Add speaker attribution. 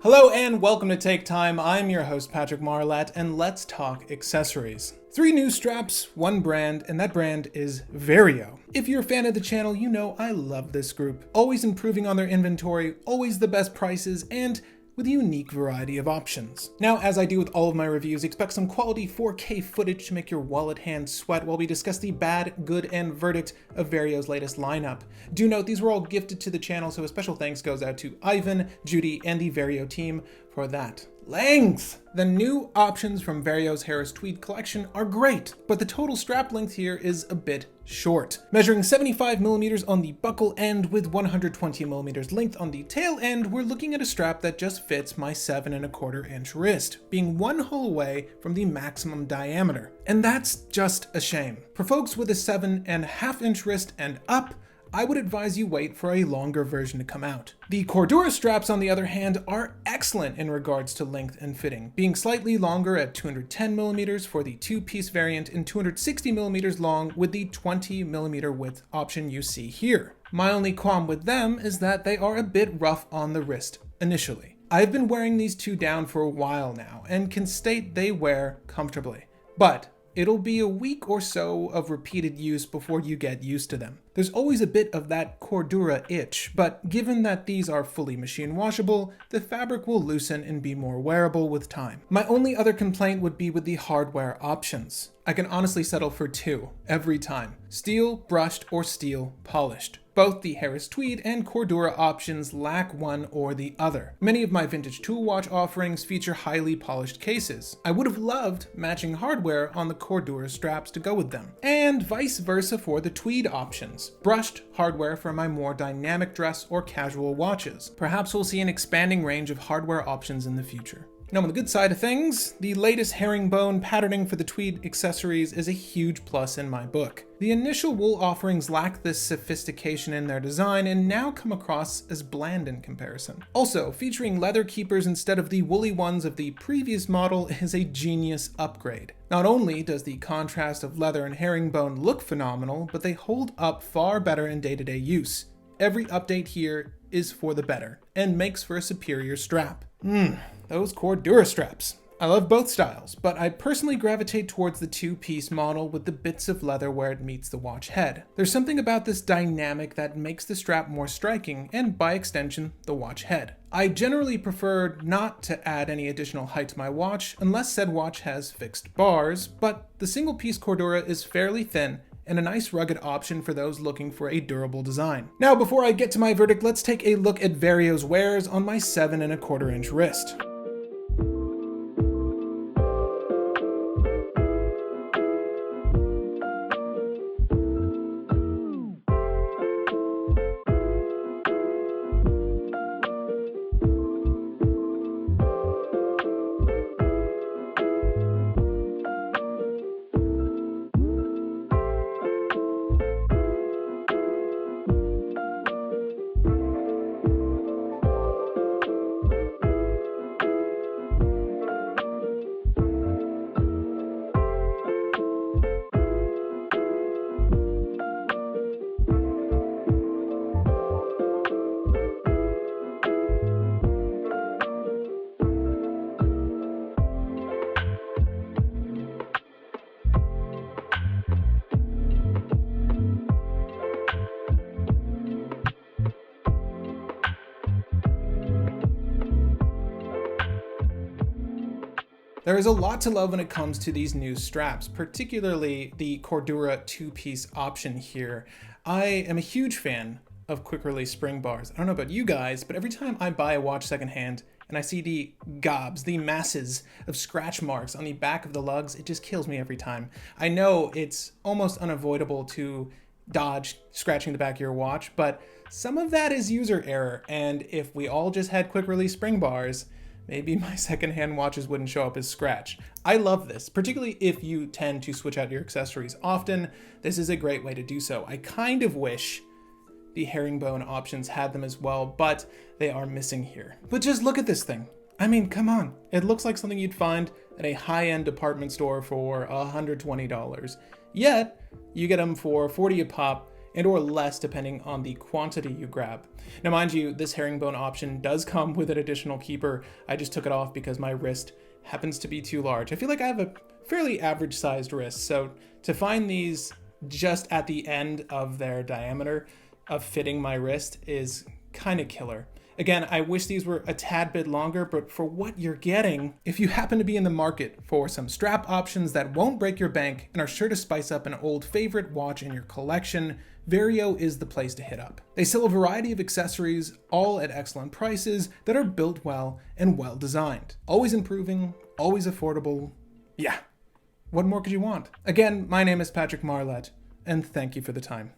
Speaker 1: Hello and welcome to Take Time. I'm your host Patrick Marlett, and let's talk accessories. 3 new straps, 1 brand, and that brand is Vario. If you're a fan of the channel, you know I love this group. Always improving on their inventory, always the best prices, and with a unique variety of options. Now, as I do with all of my reviews, expect some quality 4K footage to make your wallet hands sweat while we discuss the bad, good, and verdict of Vario's latest lineup. Do note these were all gifted to the channel, so a special thanks goes out to Ivan, Judy, and the Vario team for that. Length! The new options from Vario's Harris Tweed collection are great, but the total strap length here is a bit short. Measuring 75mm on the buckle end with 120mm length on the tail end, we're looking at a strap that just fits my 7¼ inch wrist, being 1 hole away from the maximum diameter. And that's just a shame. For folks with a 7½ inch wrist and up, I would advise you wait for a longer version to come out. The Cordura straps, on the other hand, are excellent in regards to length and fitting, being slightly longer at 210mm for the 2-piece variant and 260mm long with the 20mm width option you see here. My only qualm with them is that they are a bit rough on the wrist initially. I've been wearing these 2 down for a while now and can state they wear comfortably, but it'll be a week or so of repeated use before you get used to them. There's always a bit of that Cordura itch, but given that these are fully machine washable, the fabric will loosen and be more wearable with time. My only other complaint would be with the hardware options. I can honestly settle for 2 every time: steel brushed or steel polished. Both the Harris Tweed and Cordura options lack one or the other. Many of my vintage tool watch offerings feature highly polished cases. I would have loved matching hardware on the Cordura straps to go with them, and vice versa for the Tweed options. Brushed hardware for my more dynamic dress or casual watches. Perhaps we'll see an expanding range of hardware options in the future. Now, on the good side of things, the latest herringbone patterning for the Tweed accessories is a huge plus in my book. The initial wool offerings lack this sophistication in their design and now come across as bland in comparison. Also, featuring leather keepers instead of the woolly ones of the previous model is a genius upgrade. Not only does the contrast of leather and herringbone look phenomenal, but they hold up far better in day-to-day use. Every update here is for the better and makes for a superior strap. Those Cordura straps. I love both styles, but I personally gravitate towards the 2-piece model with the bits of leather where it meets the watch head. There's something about this dynamic that makes the strap more striking and, by extension, the watch head. I generally prefer not to add any additional height to my watch unless said watch has fixed bars, but the single-piece Cordura is fairly thin and a nice rugged option for those looking for a durable design. Now, before I get to my verdict, let's take a look at Vario's wares on my 7¼ inch wrist. There is a lot to love when it comes to these new straps, particularly the Cordura 2-piece option here. I am a huge fan of quick release spring bars. I don't know about you guys, but every time I buy a watch secondhand and I see the gobs, the masses of scratch marks on the back of the lugs, it just kills me every time. I know it's almost unavoidable to dodge scratching the back of your watch, but some of that is user error, and if we all just had quick release spring bars, maybe my secondhand watches wouldn't show up as scratch. I love this, particularly if you tend to switch out your accessories often. This is a great way to do so. I kind of wish the herringbone options had them as well, but they are missing here. But just look at this thing. I mean, come on. It looks like something you'd find at a high-end department store for $120. Yet, you get them for $40 a pop and or less depending on the quantity you grab. Now mind you, this herringbone option does come with an additional keeper. I just took it off because my wrist happens to be too large. I feel like I have a fairly average sized wrist, so to find these just at the end of their diameter of fitting my wrist is kind of killer. Again, I wish these were a tad bit longer, but for what you're getting, if you happen to be in the market for some strap options that won't break your bank and are sure to spice up an old favorite watch in your collection, Vario is the place to hit up. They sell a variety of accessories, all at excellent prices that are built well and well designed. Always improving, always affordable. Yeah, what more could you want? Again, my name is Patrick Marlett, and thank you for the time.